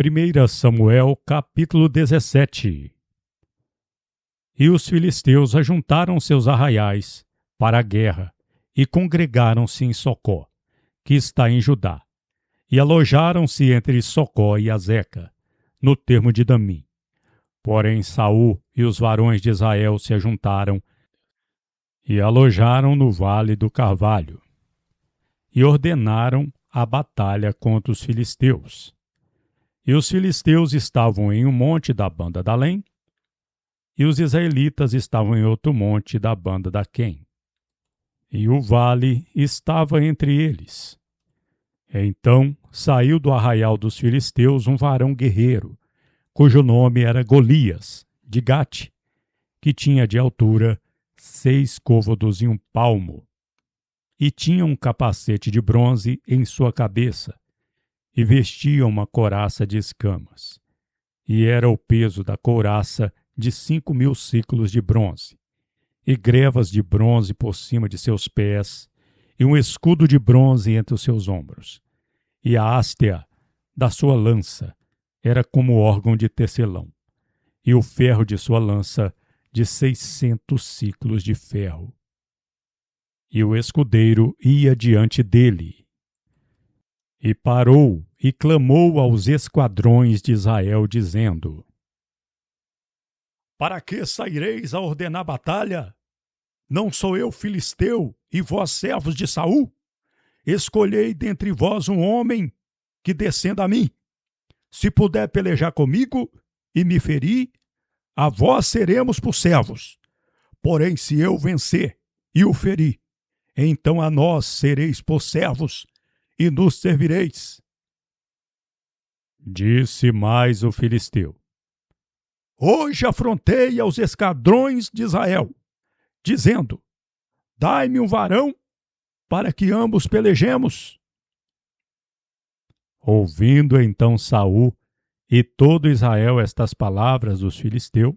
1 Samuel, capítulo 17. E os filisteus ajuntaram seus arraiais para a guerra e congregaram-se em Socó, que está em Judá, e alojaram-se entre Socó e Azeca, no termo de Damim. Porém Saul e os varões de Israel se ajuntaram e alojaram no vale do Carvalho, e ordenaram a batalha contra os filisteus. E os filisteus estavam em um monte da banda da Além, e os israelitas estavam em outro monte da banda da Quém. E o vale estava entre eles. Então saiu do arraial dos filisteus um varão guerreiro, cujo nome era Golias, de Gate, que tinha de altura 6 côvados e 1 palmo, e tinha um capacete de bronze em sua cabeça, e vestia uma couraça de escamas, e era o peso da couraça de 5.000 siclos de bronze, e grevas de bronze por cima de seus pés, e um escudo de bronze entre os seus ombros, e a hastea da sua lança era como órgão de tecelão, e o ferro de sua lança de 600 siclos de ferro. E o escudeiro ia diante dele, e parou e clamou aos esquadrões de Israel, dizendo: Para que saireis a ordenar batalha? Não sou eu filisteu, e vós servos de Saul? Escolhei dentre vós um homem que descenda a mim. Se puder pelejar comigo e me ferir, a vós seremos por servos. Porém, se eu vencer e o ferir, então a nós sereis por servos e nos servireis. Disse mais o filisteu: Hoje afrontei aos esquadrões de Israel, dizendo: Dai-me um varão para que ambos pelejemos. Ouvindo então Saul e todo Israel estas palavras dos filisteus,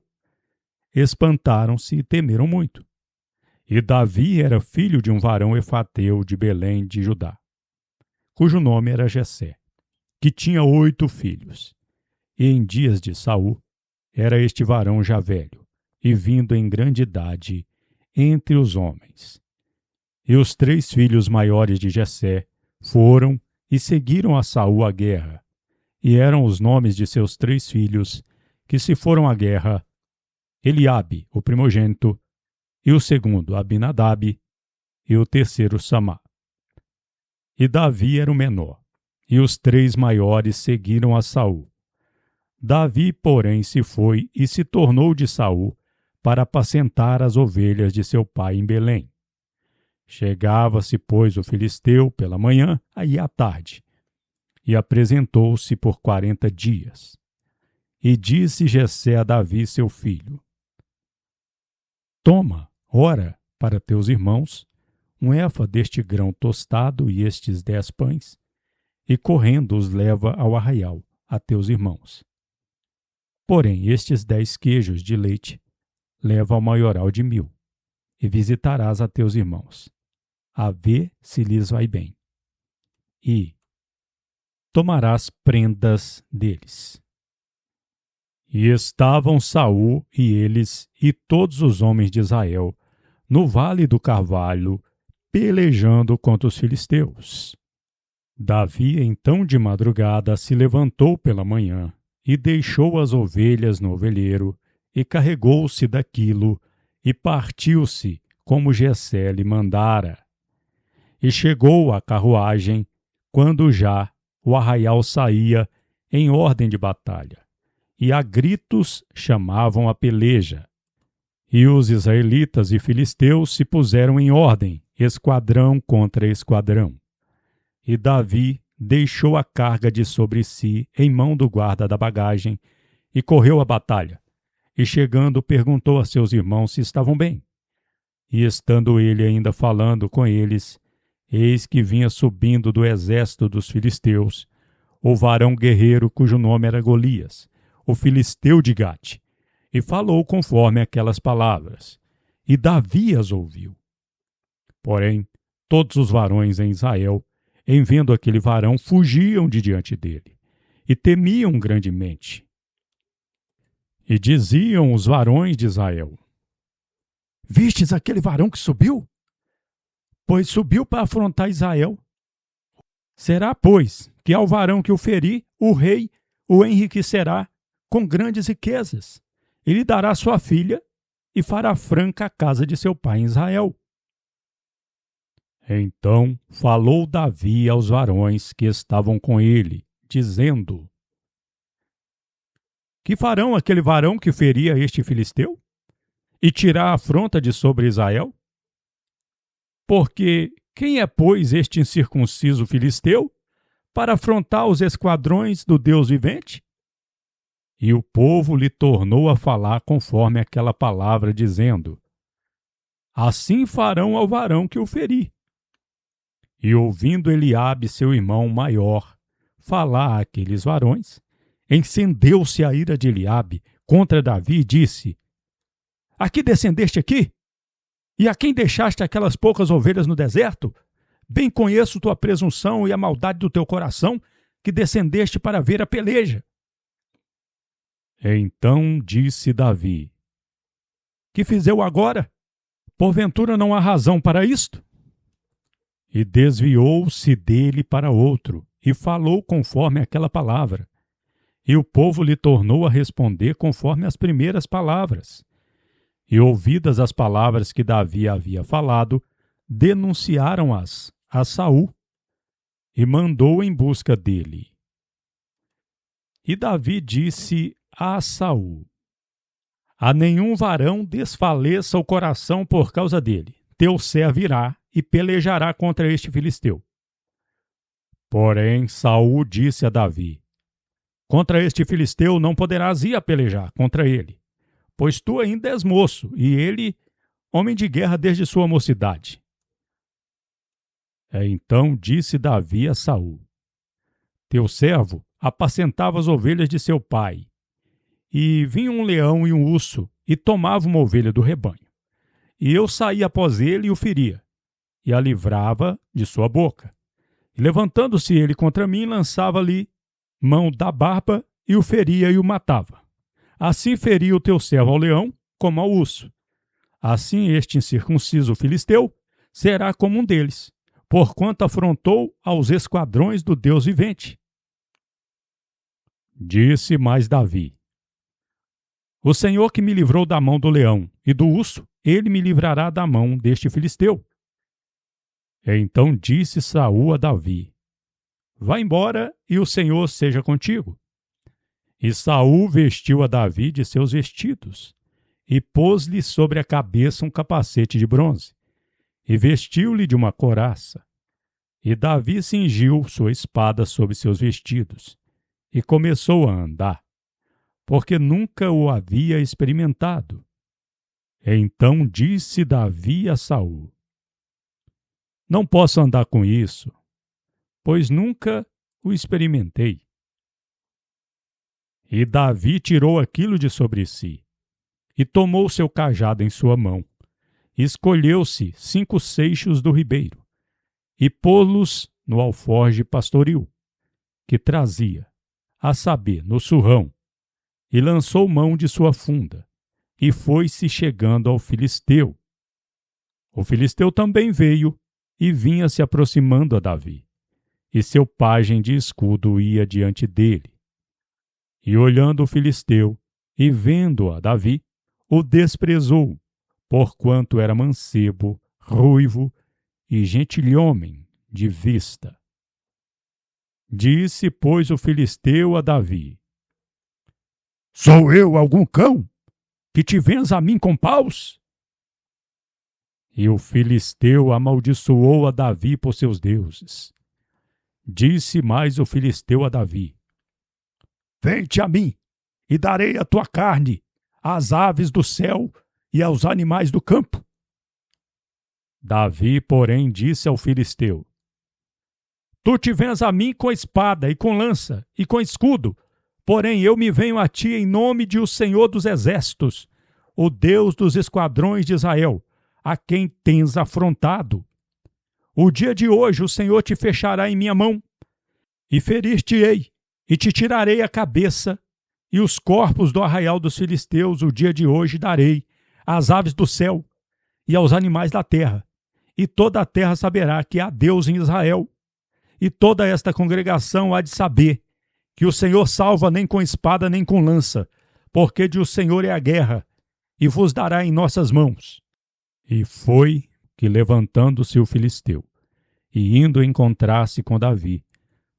espantaram-se e temeram muito. E Davi era filho de um varão efateu de Belém de Judá, cujo nome era Jessé, que tinha 8 filhos. E em dias de Saul era este varão já velho, e vindo em grande idade entre os homens. E os 3 filhos maiores de Jessé foram e seguiram a Saul à guerra, e eram os nomes de seus 3 filhos, que se foram à guerra: Eliabe, o primogênito, e o segundo Abinadab, e o terceiro Samá. E Davi era o menor, e os 3 maiores seguiram a Saul. Davi, porém, se foi e se tornou de Saul para apacentar as ovelhas de seu pai em Belém. Chegava-se, pois, o filisteu pela manhã e à tarde, e apresentou-se por 40 dias. E disse Jessé a Davi, seu filho: Toma, ora, para teus irmãos, um efa deste grão tostado e estes 10 pães, e correndo os leva ao arraial, a teus irmãos. Porém, estes 10 queijos de leite leva ao maioral de 1000, e visitarás a teus irmãos, a ver se lhes vai bem. E tomarás prendas deles. E estavam Saul e eles e todos os homens de Israel no vale do Carvalho, pelejando contra os filisteus. Davi, então de madrugada, se levantou pela manhã e deixou as ovelhas no ovelheiro e carregou-se daquilo e partiu-se como Jessé lhe mandara. E chegou à carruagem quando já o arraial saía em ordem de batalha, e a gritos chamavam a peleja. E os israelitas e filisteus se puseram em ordem, esquadrão contra esquadrão. E Davi deixou a carga de sobre si em mão do guarda da bagagem e correu à batalha. E chegando, perguntou a seus irmãos se estavam bem. E estando ele ainda falando com eles, eis que vinha subindo do exército dos filisteus o varão guerreiro cujo nome era Golias, o filisteu de Gate, e falou conforme aquelas palavras, e Davi as ouviu. Porém, todos os varões em Israel, em vendo aquele varão, fugiam de diante dele, e temiam grandemente. E diziam os varões de Israel: Vistes aquele varão que subiu? Pois subiu para afrontar Israel. Será, pois, que ao varão que o ferir, o rei o enriquecerá com grandes riquezas, e lhe dará sua filha, e fará franca a casa de seu pai em Israel. Então falou Davi aos varões que estavam com ele, dizendo: Que farão aquele varão que feria este filisteu? E tirar a afronta de sobre Israel? Porque quem é, pois, este incircunciso filisteu para afrontar os esquadrões do Deus vivente? E o povo lhe tornou a falar conforme aquela palavra, dizendo: Assim farão ao varão que o ferir. E ouvindo Eliabe, seu irmão maior, falar àqueles varões, encendeu-se a ira de Eliabe contra Davi e disse: A que descendeste aqui? E a quem deixaste aquelas poucas ovelhas no deserto? Bem conheço tua presunção e a maldade do teu coração, que descendeste para ver a peleja. Então disse Davi: Que fiz eu agora? Porventura não há razão para isto? E desviou-se dele para outro, e falou conforme aquela palavra. E o povo lhe tornou a responder conforme as primeiras palavras. E ouvidas as palavras que Davi havia falado, denunciaram-as a Saul, e mandou em busca dele. E Davi disse a Saul: A nenhum varão desfaleça o coração por causa dele. Teu servo irá e pelejará contra este filisteu. Porém, Saul disse a Davi: Contra este filisteu não poderás ir a pelejar contra ele, pois tu ainda és moço, e ele, homem de guerra desde sua mocidade. Então disse Davi a Saul: Teu servo apacentava as ovelhas de seu pai, e vinha um leão e um urso, e tomava uma ovelha do rebanho. E eu saía após ele e o feria, e a livrava de sua boca. E levantando-se ele contra mim, lançava-lhe mão da barba, e o feria e o matava. Assim feria o teu servo ao leão, como ao urso. Assim este incircunciso filisteu será como um deles, porquanto afrontou aos esquadrões do Deus vivente. Disse mais Davi: O Senhor que me livrou da mão do leão e do urso, ele me livrará da mão deste filisteu. Então disse Saul a Davi: Vá embora e o Senhor seja contigo. E Saul vestiu a Davi de seus vestidos, e pôs-lhe sobre a cabeça um capacete de bronze, e vestiu-lhe de uma couraça. E Davi cingiu sua espada sobre seus vestidos, e começou a andar, porque nunca o havia experimentado. Então disse Davi a Saul: Não posso andar com isso, pois nunca o experimentei. E Davi tirou aquilo de sobre si, e tomou seu cajado em sua mão, escolheu-se 5 seixos do ribeiro, e pô-los no alforje pastoril, que trazia, a saber, no surrão, e lançou mão de sua funda, e foi-se chegando ao filisteu. O filisteu também veio, e vinha se aproximando a Davi, e seu pajem de escudo ia diante dele. E olhando o filisteu, e vendo a Davi, o desprezou, porquanto era mancebo, ruivo e gentilhomem de vista. Disse, pois, o filisteu a Davi: Sou eu algum cão, que te vens a mim com paus? E o filisteu amaldiçoou a Davi por seus deuses. Disse mais o filisteu a Davi: Vem-te a mim, e darei a tua carne às aves do céu e aos animais do campo. Davi, porém, disse ao filisteu: Tu te vens a mim com espada e com lança e com escudo, porém eu me venho a ti em nome de o Senhor dos Exércitos, o Deus dos esquadrões de Israel, a quem tens afrontado. O dia de hoje o Senhor te fechará em minha mão, e ferir-te-ei, E te tirarei a cabeça e os corpos do arraial dos filisteus o dia de hoje darei às aves do céu e aos animais da terra. E toda a terra saberá que há Deus em Israel. E toda esta congregação há de saber que o Senhor salva nem com espada nem com lança, porque de o Senhor é a guerra, e vos dará em nossas mãos. E foi que, levantando-se o filisteu, e indo encontrar-se com Davi,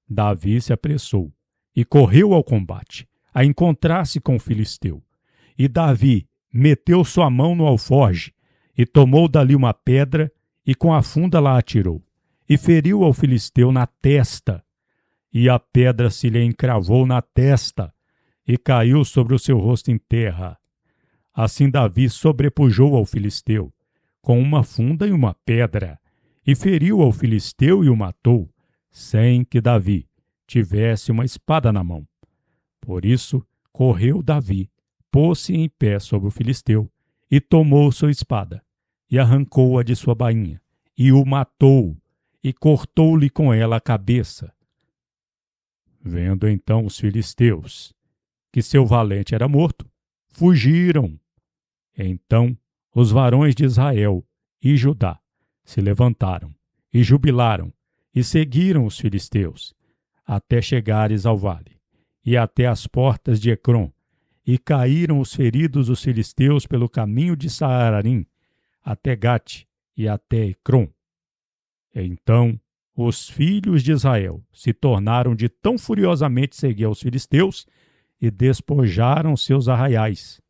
Davi se apressou, e correu ao combate, a encontrar-se com o filisteu. E Davi meteu sua mão no alforge, e tomou dali uma pedra, e com a funda lá atirou, e feriu ao filisteu na testa, e a pedra se lhe encravou na testa, e caiu sobre o seu rosto em terra. Assim Davi sobrepujou ao filisteu, com uma funda e uma pedra, e feriu ao filisteu e o matou, sem que Davi tivesse uma espada na mão. Por isso, correu Davi, pôs-se em pé sobre o filisteu, e tomou sua espada, e arrancou-a de sua bainha, e o matou, e cortou-lhe com ela a cabeça. Vendo então os filisteus que seu valente era morto, fugiram. Então os varões de Israel e Judá se levantaram e jubilaram e seguiram os filisteus, até chegares ao vale, e até as portas de Ecrom, e caíram os feridos dos filisteus pelo caminho de Saararim, até Gate e até Ecrom. Então os filhos de Israel se tornaram de tão furiosamente seguir aos filisteus e despojaram seus arraiais.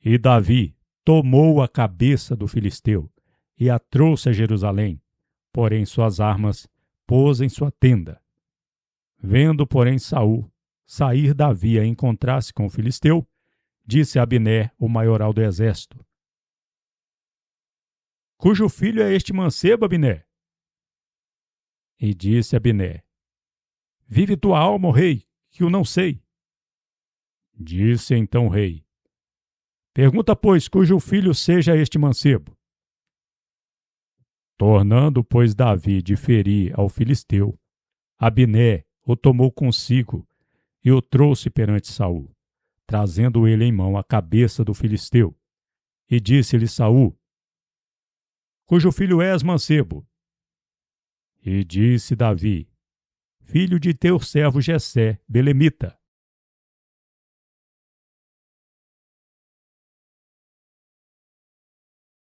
E Davi tomou a cabeça do filisteu e a trouxe a Jerusalém, porém suas armas pôs em sua tenda. Vendo, porém, Saul sair Davi a encontrar-se com o filisteu, disse a Abner, o maioral do exército: cujo filho é este mancebo, Abner? E disse Abner: vive tua alma, ó rei, que o não sei. Disse então o rei: pergunta, pois, cujo filho seja este mancebo. Tornando, pois, Davi de ferir ao filisteu, Abner o tomou consigo e o trouxe perante Saul, trazendo ele em mão a cabeça do filisteu. E disse-lhe Saul: cujo filho és, mancebo? E disse Davi: filho de teu servo Jessé, belemita.